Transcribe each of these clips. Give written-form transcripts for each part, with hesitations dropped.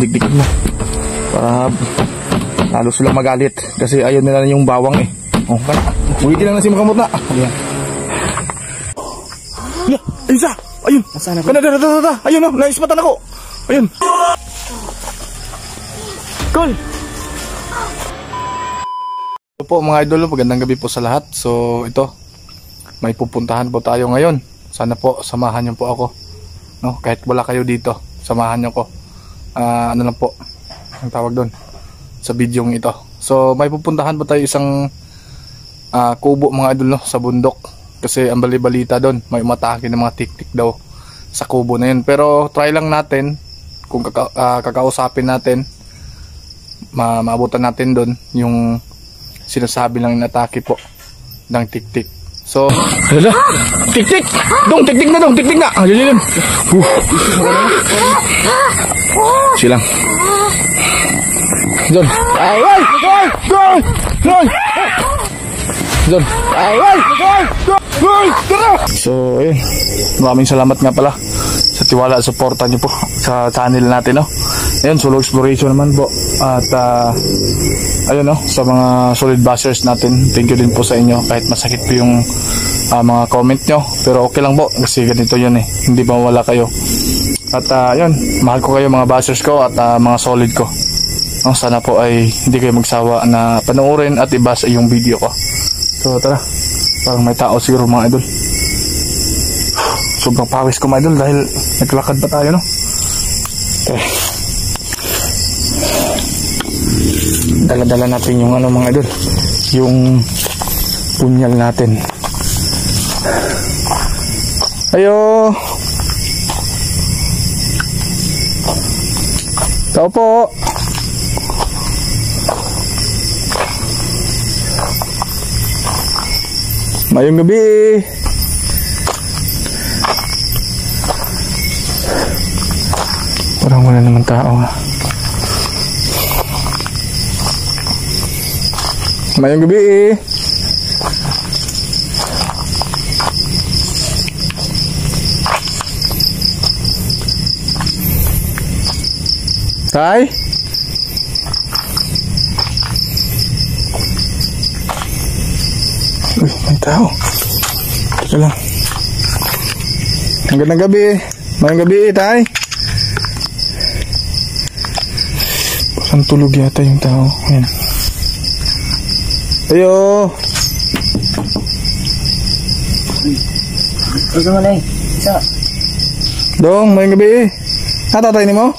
Dikdikin mo. Para lalo silang magalit. Kasi ayaw nila yung bawang eh. O, okay. Ulitin lang na si makamot na. Ayan. Isa! Ayun! Kada! Ayun o! Naispatan ako! Ayun! Call! Ito po mga idol, magandang gabi po sa lahat. So ito, may pupuntahan po tayo ngayon. Sana po samahan niyo po ako, no? Kahit wala kayo dito, samahan niyo ko. Ano lang po ang tawag doon sa bidyong ito. So may pupuntahan po tayo isang kubo mga idol, no? Sa bundok. Kasi ang bali-balita doon, may umatake ng mga tik-tik daw sa kubo na yun. Pero try lang natin kung kakausapin natin, maabutan natin doon yung sinasabi lang inatake po ng tik-tik. So, hala, tik-tik! Dong, tik-tik na dong, tik-tik na! Ayun. Silang. John. John. So, ayun. Maraming salamat nga pala sa tiwala at suporta niyo po sa channel natin, no? Ayun, solo exploration naman po. At ayun, no, sa mga solid bashers natin, thank you din po sa inyo kahit masakit po yung mga comment nyo, pero okay lang po kasi ganito yun eh, hindi ba wala kayo. At ayun, mahal ko kayo mga bashers ko at mga solid ko, no? Sana po ay hindi kayo magsawa na panoorin at ibasa yung video ko. So tara, parang may tao siguro mga idol. Sobrang pawis ko mga idol dahil naglakad pa tayo, no? Okay, dala-dala natin yung ano mga idol, yung punyal natin. Ayo, tao po. Mayong gabi. Parang wala naman tao ha. Mayong gabi. Tay? Uy, may tao. Teka lang. Magandang gabi. Mayong gabi, tay. Parang tulog yata yung tao. Ayan. Ayo. Ito mo na eh. Isa. Dong, mayong gabi. Natatay ni mo?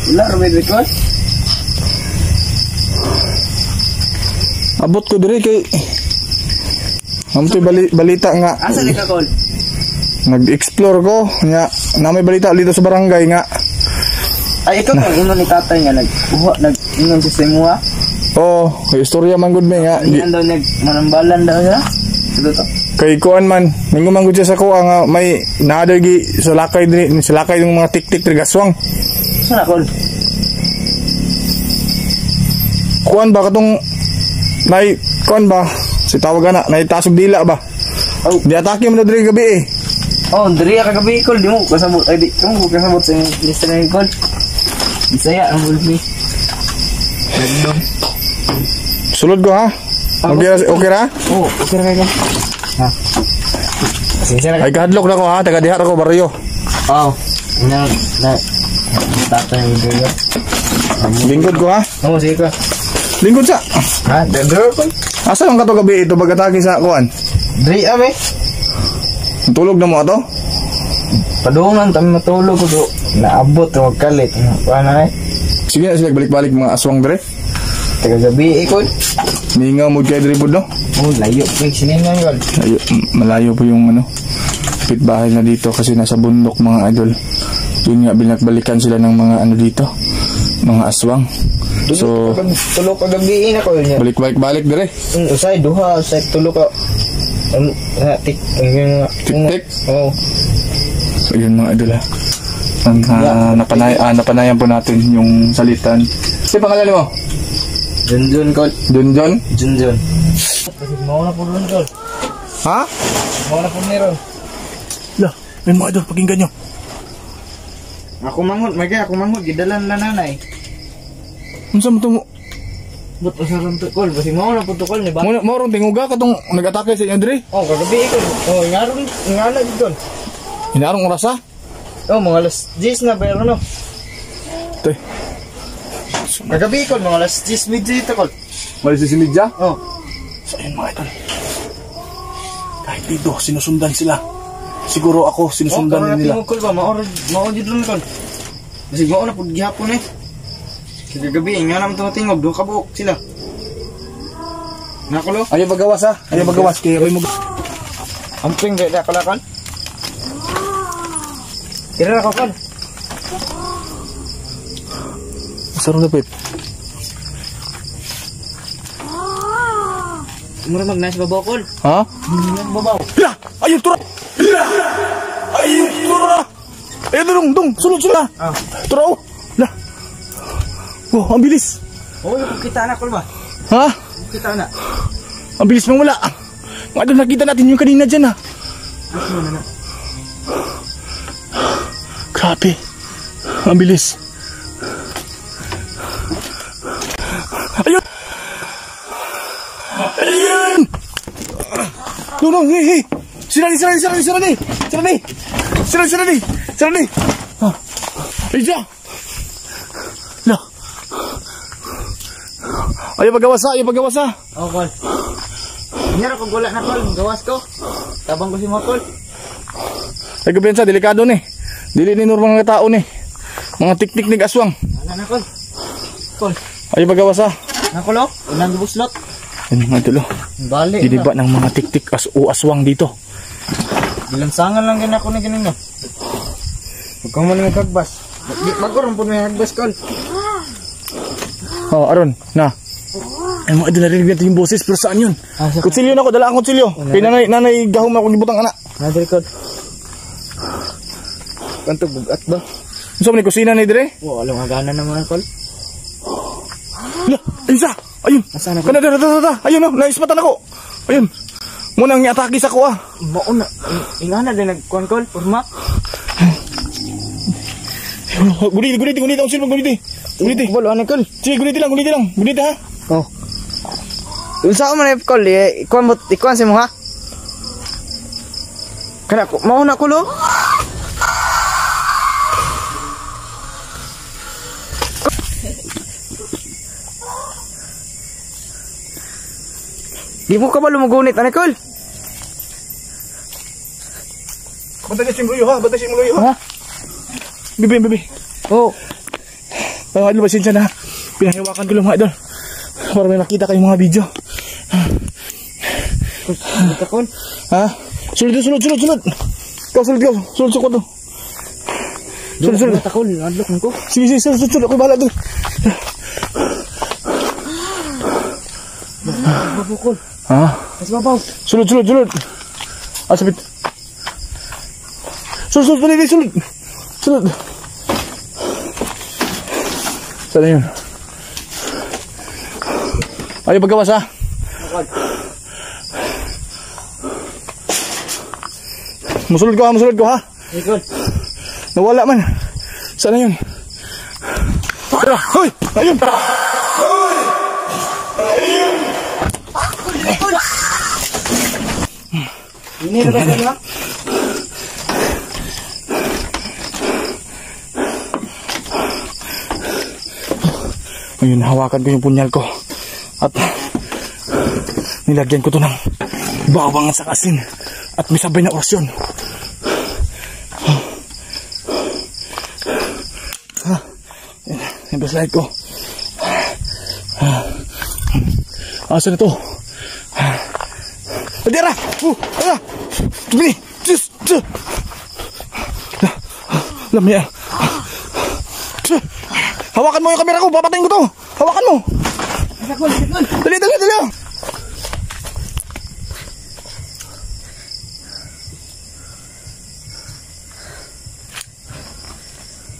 Wala, Robert Ricos. Abot ko diri kay Mamtoy balita nga. Asa ni ka, Col? Nag-explore ko nga na may balita dito sa barangay nga. Ay, ikaw kung ino ni tatay nga nag-inom sistem mo ha? Oo, kay istorya man gud me nga. Yan daw manambalan daw siya? Ito to? Kay kuan man, ninguman gud siya sa kuha nga may naadagi sa lakay diri, sa lakay ng mga tik-tik trigaswang. Saan na, Col? Kuan ba katong kuan ba? Si tawag na, naitasog dila ba? Oh. Di atake mo na diri gabi eh. Oh, diri ka gabi, Col. Di mo kasabot. Ay, di mo kasabot sa lista na yung Col. Bisaya ang bulbi. Nagdong. Sulod ko ha? Okay ra? Oo, okay ra kayo. Ha? Ay kahadlok na ko ha, taga diha ra ko baryo. Oo. Na tatay yung dito. Lingkod ko ha? Oo, sige ka. Lingkod sa? Ha? Dendro ko? Asa ang kato gabi ito pagkatake sa kuan? Dri ame. Tulog na mo ato? Padungan kami matulog ko. Naabot magkalit. Paano eh? Sige na sila balik-balik mga aswang dire. Taga gabi ikon. Ningaw mo kay dire pud no? Oh, layo kay sinin na yun. Malayo po yung kapitbahay na dito kasi nasa bundok mga idol. Yun nga binakbalikan sila ng mga dito, mga aswang. So tulog ka gabi ako niya. Balik dire. Usay duha, usay tulog ka. Tik-tik. Oh. So yun mga idol ha. Napanayan po natin yung salitan. Si pangalan mo? Junjun, Col. Junjun? Junjun. Kasi mau na po ron, Col. Ha? Mau na po ni ron. Lah, may mga idol, pakinggan nyo. Ako manghod, may kaya ako manghod, gidalan na nanay. Unsa mo tong Ba't usaran to, Kol? Basi mo na po to, Kol, ni ba? mo ron tinguga katong nag-atake sa inyo dire. Oh, kagabi, Kol. Oh, ingala dito, Kol. Hinarong oras ha? Oh, mga alas 10 na, pero no? Toy. Kagabi, Kol, mga alas 10 dito, Kol. Mali si Silidja? Oh. So ayun mga idol. Kahit dito, sinusundan sila. Siguro ako, sinusundan din nila. Kol ba? Maorad dito, Kol. Basi mo na po gihapon eh. Kagabi, nga naman tumatingog, doon kabuok sila. Nakulo? Ayaw bagawas ha? Ayaw bagawas, kaya ako'y Amping gaya kalakan. Tira ako, Kol. Masarong na pip. Mura mag-nice babaw, Kol. Ha? Babaw. Ila! Ayun tura! Ila! Ayun tura! Ayun dong! Sulod sila! Ah. Tura oh! Ila! Oh, ang bilis! Oh, yung kita na, Kol ba? Ha? Kita na. Ang bilis mang wala! Mga idol, nakita natin yung kanina dyan ha! Ano na na? Grabe! Ang bilis! Ayun! Ayun! No, hey! Sirani! Ija! No! Ayaw pagawas ha! Oh, Kol. Nyara ko gula na, Kol. Gawas ko. Tabang ko si mo, Kol. Ay, kapiyansa, delikado ni. Dili ni normal nga tao ni. Mga tiktik ni aswang. Ano na, Kol? Kol. Ayaw pagawas ha! Nakulo? Unang buslot. Ayun mga idol, Bali. diniba ng mga tiktik aswang dito. Bilansangan lang din ako na ganun, no? Huwag kang maling hagbas. Magkaroon po may hagbas, Kol. Oh, Aron, na. Ay, mga idol, narinig natin yung boses, pero saan yun? Kutsilyo na ako, dala ang kutsilyo. Kaya nanay gahom ako gibutang anak. Nadir, Kol. Kanto, bugat ba? Gusto mo ni kusina na dire? Oo, alam nga gana naman, Kol. Hala, ayun sa! Ayun! Nasaan ako? Kada! Ayun o, naispatan ako! Ayun! Munang niatake sa ko ah! Mauna. Ingana din nagkuhan, Kol. Purma. Guniti ang silbang guniti! Guniti! Bolo, ano, Kol? Sige, guniti lang! Guniti ha! Oh. Unsa ko man ay, Kol? Ikuan si mo, ha? Kana, mauna, Kol, oh. Di mo ka ba lumugunit, ano, Kol? Bantay si Muluyo ha! Ha? Bibi! Oo. Mga idol, pasensya na. Pinahiwakan ko lang mga idol. Para may makita kayong mga video. Ito, Kol. Ha? Sulod! Ikaw, sulod ko to. Sulod. Ito, Kol. Adlok mo ko. Sige, sulod. Ako'y bahala doon. Babaw, Kol. Ha? Mas babaw. Sulod. Sabit. Sulod. Sana yun. Ayaw pagkawas ha? Musulod ko ha? Kol. Nawala man. Sana yun. Tara, hoy! Ayun! Ini na ba siya? Ayun, hawakan ko yung punyal ko. At nilagyan ko to ng bawang at asin. At may sabay na orasyon. Yung flashlight ko. Asan na to? Adira! Bili! Lamya! Hawakan mo yung kamera ko! Papatayin ko to! Hawakan mo! Dali!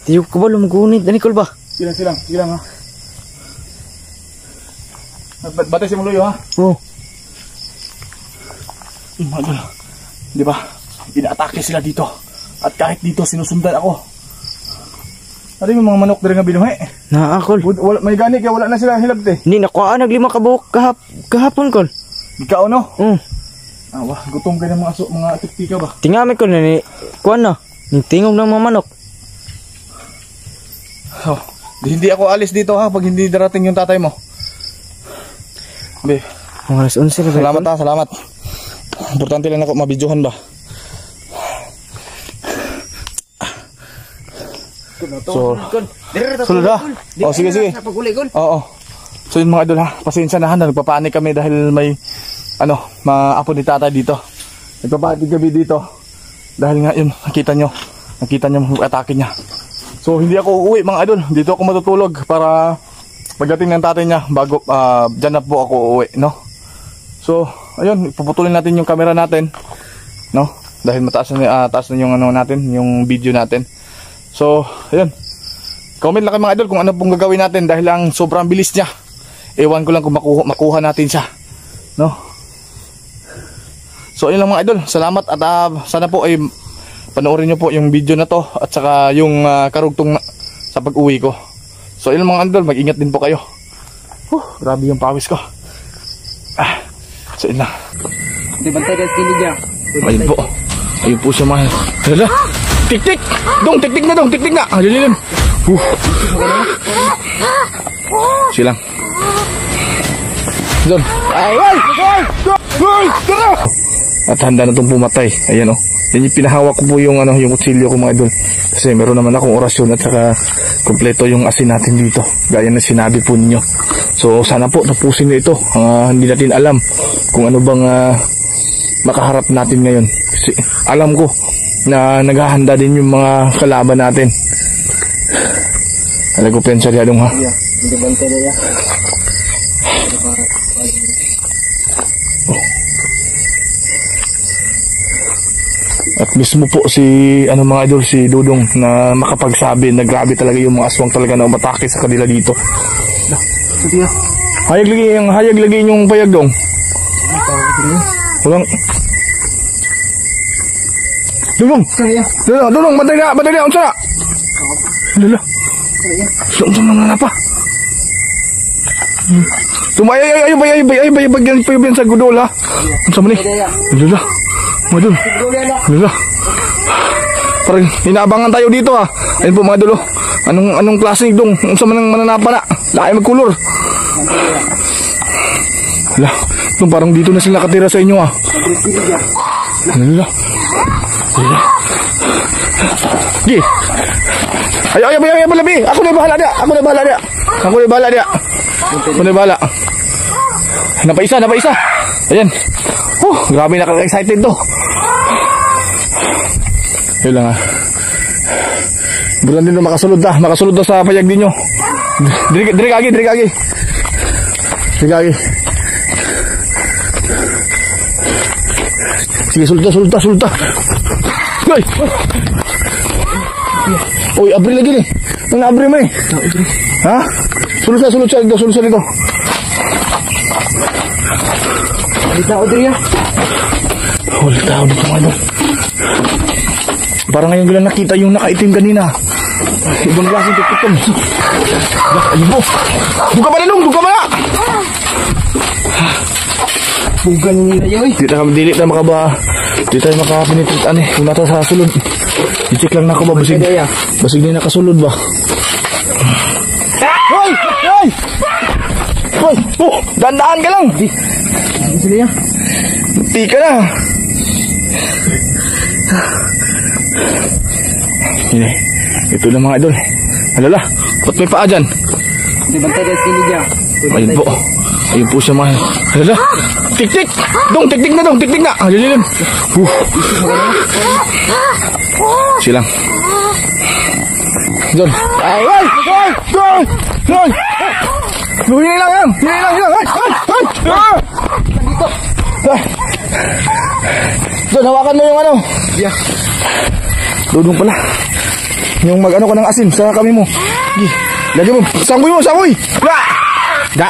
Tiyok ko ba lumugunit? Dani, Kol ba? Sige lang ha. Batay si Muluyo ha? Oo. Madol. Di ba? Inaatake sila dito. At kahit dito sinusundan ako. Ano yung mga manok diri nga binuhi? Naa, Kol. Wala, may gani kaya wala na sila hilabte. Hindi, nakuha naglima ka buhok kahapon, Kol. Ikaw no? Wah, Gutom ka ng mga tiktika ba? tingami ko na ni, kuha na. Tingog ng mga manok. Oh, hindi ako alis dito ha pag hindi darating yung tatay mo. Be, Mga alas 11 na ba? salamat ha, salamat. Importante lang ako mabidyohan ba. So, sulod ha? Oh, sige. Oo. So yun mga idol ha, pasensya na ha, nagpapanik kami dahil may maapo ni tatay dito. Nagpapanik kami dito dahil nga yun, nakita nyo atake niya. So hindi ako uuwi mga idol, dito ako matutulog para pagdating ng tatay niya bago dyan na po ako uuwi, no? So ayun, puputulin natin yung camera natin, no? Dahil taas na yung natin, yung video natin. So ayun, comment lang kayo mga idol kung ano pong gagawin natin dahil lang sobrang bilis niya. Ewan ko lang kung makuha natin siya, no? So ayun lang mga idol, salamat at sana po ay panoorin nyo po yung video na to at saka yung karugtong sa pag-uwi ko. So ayun mga idol, mag-ingat din po kayo. Grabe yung pawis ko. So yun lang. Bantay ka skinny dyan. Ayun po siya mga. Hala, tik-tik! Tiktik na! Alilim. Silang. Doon. Ay! Tara! At handa na itong pumatay. Ayan o. Yan yung pinahawak ko po yung kutsilyo ko mga idol. Kasi meron naman akong orasyon at saka kompleto yung asin natin dito. Gaya na sinabi po ninyo. So sana po tapusin nyo ito. Hindi natin alam kung ano bang makaharap natin ngayon. Kasi alam ko na naghahanda din yung mga kalaban natin. Alam ko pensaryadong ha. Hindi bantay na yan. At mismo po si mga idol, si Dudong na makapagsabi na grabe talaga yung mga aswang talaga na umatake sa kanila dito. Hayag lagi yung payag dong. Walang Dudong, madali na, unsa na? Lala. Unsa na pa? Tumay ay bagyan sa gudol ha. Unsa man ni? Lala. Madul. Lala. Parang inaabangan tayo dito ha. Ayun po mga idol. Anong klase dong? Unsa man ang mananapa na? Laay magkulor. Lala. Parang dito na sila nakatira sa inyo ha. Lala. Gi. Ay balabi. Ako na bahala dia. Napaisa. Ayan. Grabe nakaka-excited to. Yun lang ha. Bulan din na makasulod na sa payag din nyo. Diri kagi. Sige, sulta. Ay! Uy, abri lagi nih. Nang abri mo eh. Ha? Sulot siya dito. May tao dito. Wala tao dito mga idol. Parang ngayon ko lang nakita yung nakaitim kanina. Ibang klaseng tuktok. Ayun po. Buka pa na. Buka nyo nila yun. Dili tayo makapinitritan eh. Kung nata sa sulod. I-check lang na ako ba. Basig na nakasulod ba. Hoy! Dandaan ka lang. Di ka na. Ini. Ito lang mga idol. Alala. Ba't may paa dyan? Hindi bantay ka skinny dyan. Ayun po siya mga. Alala. Tik-tik! Tiktik na! Alilim! Silang. Doon. Ay! Hili lang! Doon, hawakan mo yung Yeah. Dudong pala. Yung mag-ano ka ng asin sa kami mo. Lagi mo. Saboy! Da!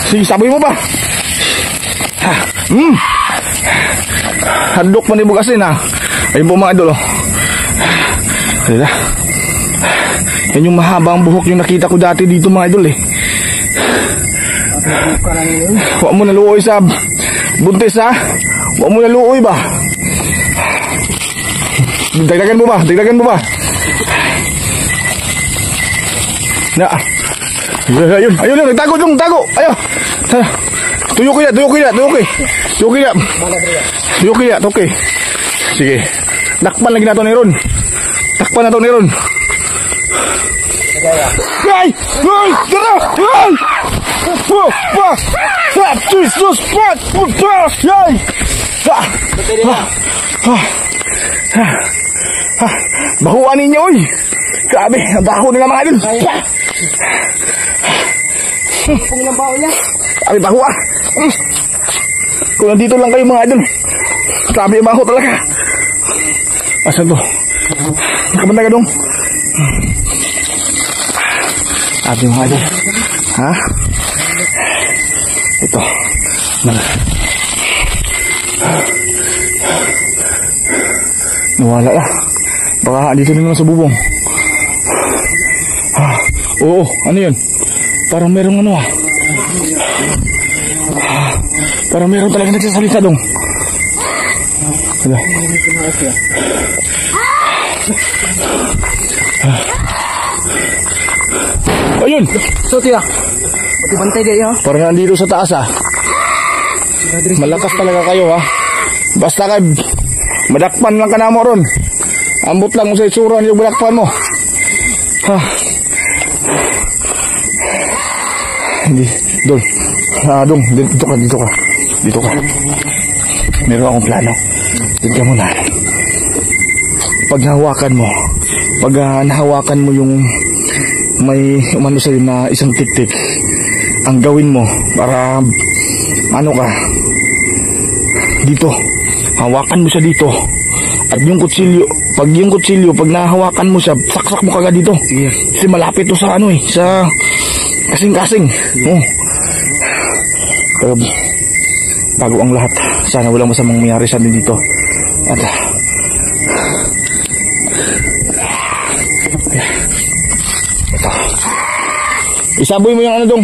Sige, saboy mo ba? Handok manibog asin ha. Ayun po mga idol. Kaya, yan yung mahabang buhok yung nakita ko dati dito mga idol eh. Huwag mo naluoy sa buntis ha. Huwag mo naluoy ba. Dagdagan mo ba? Dagdagan mo ba? Na. Ayun, ayun, nagtago dong, tago. Ayo. Tuyo kaya, tuyo kaya, tuyo kaya. Tuyo kaya. Tuyo kaya, okay. Sige. Takpan lagi na to ni Ron. Takpan na to ni Ron. Ay! Ay! Tara! Ay! Jesus! Ay! Bahuan ninyo, oy! Grabe, baho nila mga idol. Kung ilang baho niya. Grabe, baho ah. Kung nandito lang kayo mga idol. Grabe, baho talaga. Asan to? Nakabanda ka dong. Grabe mga idol. Ha? Ito. Nawala na. Baka dito na sa bubong. Oo, ano yun? Parang merong ano ah. Parang meron talaga nagsasalita dong. Hala. Ayun! So tiya. Pati bantay kayo. Parang nandito sa taas ah. Malakas talaga kayo ha. Basta ka madakpan lang ka na mo ron. Ambot lang mo sa itsura yung madakpan mo. Ha. Hindi. Dol. Dong. Dito ka. Dito ka. Dito ka. Meron akong plano. Tignan mo na. Pag nahawakan mo. Pag nahawakan mo yung may umano sa'yo na isang tik-tik. Ang gawin mo para ano ka. Dito. Hawakan mo siya dito. At yung kutsilyo, pag nahawakan mo siya, saksak mo kagad dito. Yeah. Kasi malapit to sa ano eh, sa kasing-kasing. Oh. Pero bago ang lahat, sana walang masamang mayari sa atin dito. At ito. Isaboy mo yung ano dong,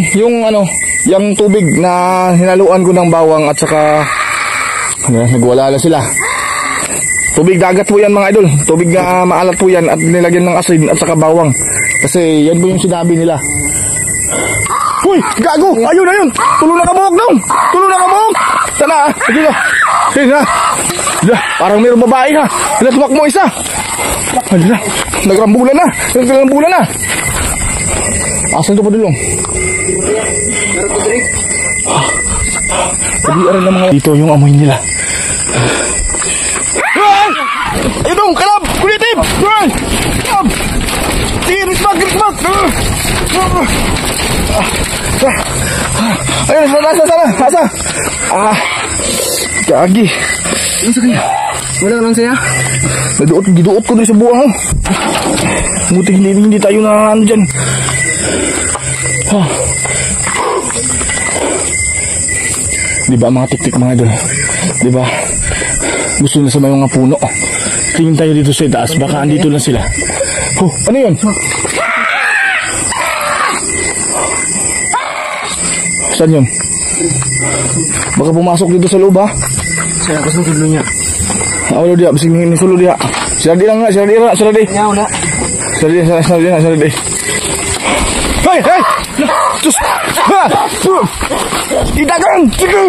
yung tubig na hinaluan ko ng bawang at saka nagwala sila. Tubig dagat po yan mga idol. Tubig na maalat po yan at nilagyan ng asin at saka bawang. Kasi yan po yung sinabi nila. Uy! Gago! Ayun! Tulo na kabuhok dong! Tulo na kabuhok! Sana! Sige na! Sige na! Parang mayroong babae ha! Tumak mo isa! Ayun na! Nagrambulan na! Nagrambulan na! Asan ito pa dulong? Pag-iaran ng mga dito yung amoy nila. Ayun dong! Kalab! Kulitin! Kalab! Sige! Risbag! Ayun! Nasa! Gagi! Ano sa kanya? Wala ka lang saya? Giduot ko din sa buwan ho. Buti hindi tayo na ano dyan. Diba mga tik-tik mga idol? Diba? Gusto na sa mga puno. Tingin tayo dito sa itaas. Baka andito lang sila. Ano yun? Saan yun? Baka pumasok dito sa loob ha? Saya ko sa tulo niya. Wala dia, bising ni sulo dia. Sila di lang nga, sila di. Nyaw na. Sila di. Hey! Sus! Ha! Itagang! Sige!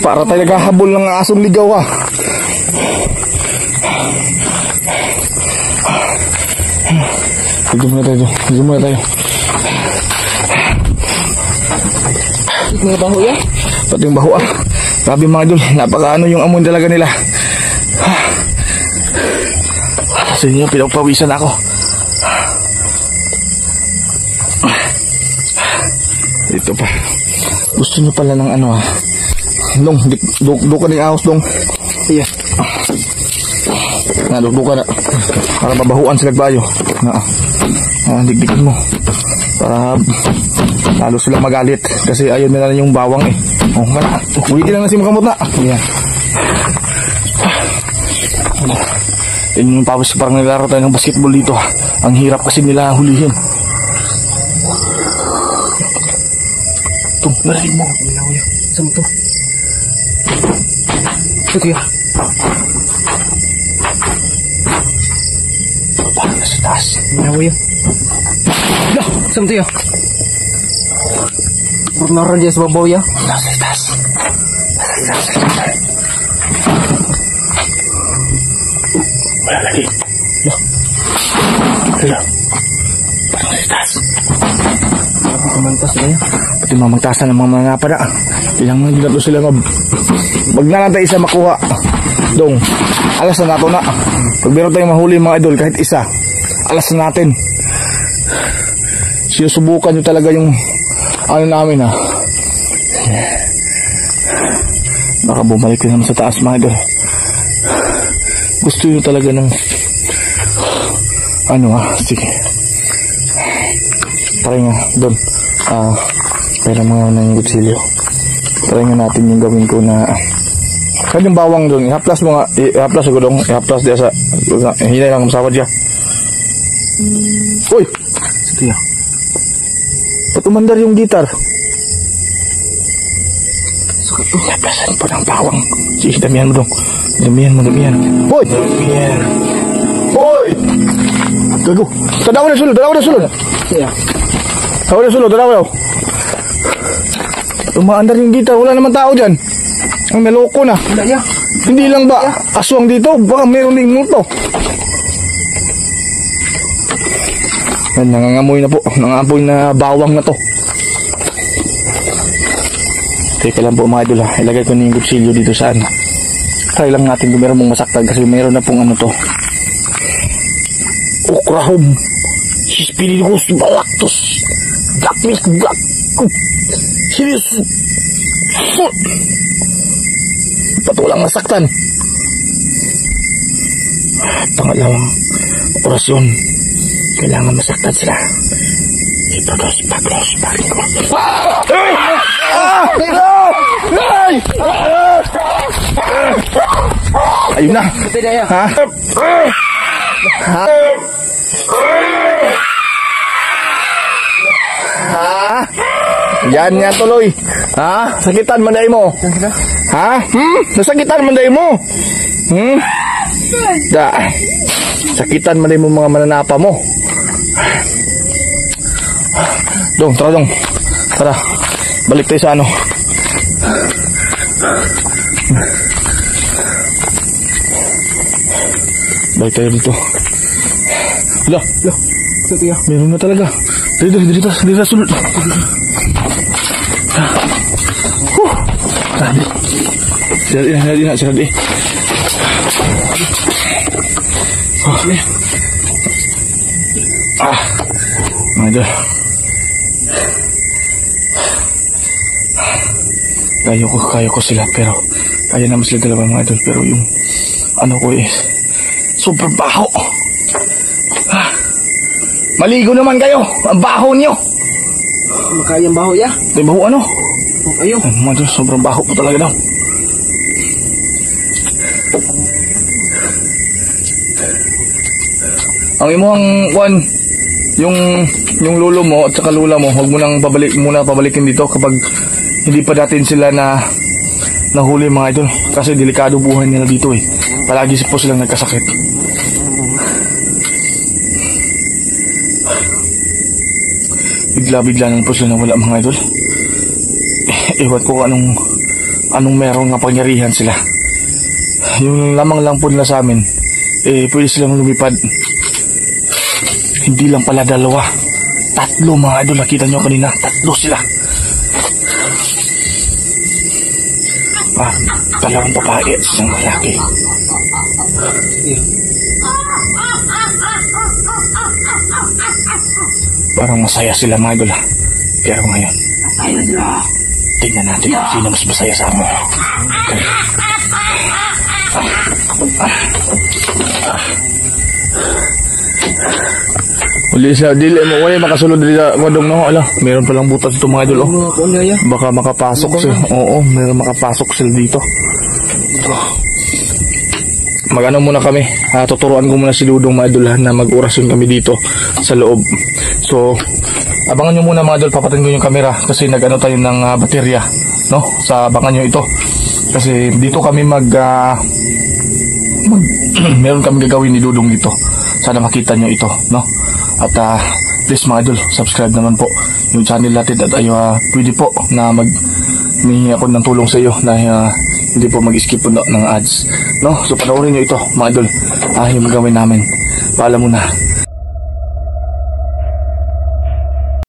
Para tayo naghahabol ng asong ligaw ha. Dito muna tayo. May baho yan? Pati yung baho ah. Grabe mga idol, napakaano yung amoy talaga nila. Sa inyo, pinagpawisan ako. Dito pa. Gusto nyo pala ng ano ah. Dong, duka ng ahos dong. Iya. Duka na. Para babahuan sila bayo. Digdikin mo. Para lalo silang magalit. Kasi ayun nila yung bawang eh. Ulitin lang na si makamot na. Ayan. Yun yung pawis, parang nilaro tayo ng basketball dito. Ang hirap kasi nila hulihin. Ito, narinig mo. Saan mo ito? Ito yun. Parang nasa taas. Minaw yun. Lah, saan mo ito yun? Parang naroon dyan sa babaw yun. Nasa taas. Wala lagi. Lah. Lah. Parang nasa taas. Parang kumantas na yun. Pati mamagtasan ng mga mangapada. Ilang mga dito sila wag na natin isa makuha. Dong, alas na nato na. Pag meron tayong mahuli mga idol, kahit isa, alas na natin. Sinusubukan nyo talaga yung ano namin ha. Baka bumalik na naman sa taas mga idol. Gusto nyo talaga ng ano ha, sige. Try nga, doon. Pero mga unang gutsilyo. Try nga natin yung gawin ko na kanyang bawang doon. I-haplas mo nga. I-haplas ko doon. I-haplas diya sa hinay lang masawad diya. Uy! Sige ya. Patumandar yung gitar. Sukat to. I-haplasan po ng bawang. Sige, damihan mo doon. Damihan mo. Uy! Damihan. Uy! Gago. Tadaw na sulod. Siya. Tadaw na. Tumaandar yung gitar. Wala naman tao dyan. Ang meloko na. Wala ya. Hindi lang ba aswang dito? Baka meron ding multo. Yan, nangangamoy na po. Nangangamoy na bawang na to. Teka lang po mga idol ha. Ilagay ko na yung gutsilyo dito saan. Try lang natin kung meron mong masaktan kasi meron na pong ano to. Okrahom. Hispirigus balactus. Gapis gap. Serius. Patulang masaktan. Pangalawang orasyon. Kailangan masaktan sila. Ipados. Ayun na. Ha? Yan tuloy. Ha? Sakitan manday mo. Ha? Nasakitan manday mo. Da. Sakitan manday mo mga mananapa mo. Dong, tara dong. Tara. Balik tayo sa ano. Balik tayo dito. Lah. Meron na talaga. Dito sulod. Saradi. Ada. Kaya ko sila pero kaya naman sila dalawa mga idol pero yung ano ko super baho. Maligo naman kayo. Ang baho nyo. Makayang baho ya. May baho ano? Ayun. Mga idol, sobrang baho po talaga daw. Ang imuhang yung lolo mo at saka lula mo, huwag mo nang pabalikin dito kapag hindi pa natin sila na nahuli mga idol. Kasi delikado buhay nila dito Palagi po silang nagkasakit. Bigla-bigla na po sila nawala mga idol. Iwan ko anong meron nga pangyarihan sila. Yung lamang lang po nila sa amin, pwede silang lumipad. Hindi lang pala dalawa. 3 mga idol. Nakita nyo kanina. 3 sila. Dalawang babae at isang lalaki. Parang masaya sila mga idol Pero ngayon tingnan natin kung sino mas masaya sa amin. Dili mo wala makasulod dili sa kodong no. Ala, meron pa lang butas ito mga idol Baka makapasok sila. Oo, meron makapasok sila dito. Mag-ano muna kami, tuturuan ko muna si Dudong mga idol na mag-orasyon kami dito sa loob. So abangan nyo muna mga idol, papatayin ko yung camera kasi nag-ano tayo ng baterya, no? Sa abangan nyo ito kasi dito kami meron kami gagawin ni Dudong dito. Sana makita nyo ito, no? At please mga idol, subscribe naman po yung channel natin at pwede po na maghingi ako ng tulong sa iyo na hindi po mag-skip po ng ads, no? So panoorin nyo ito mga idol, yung gagawin namin. Paalam muna.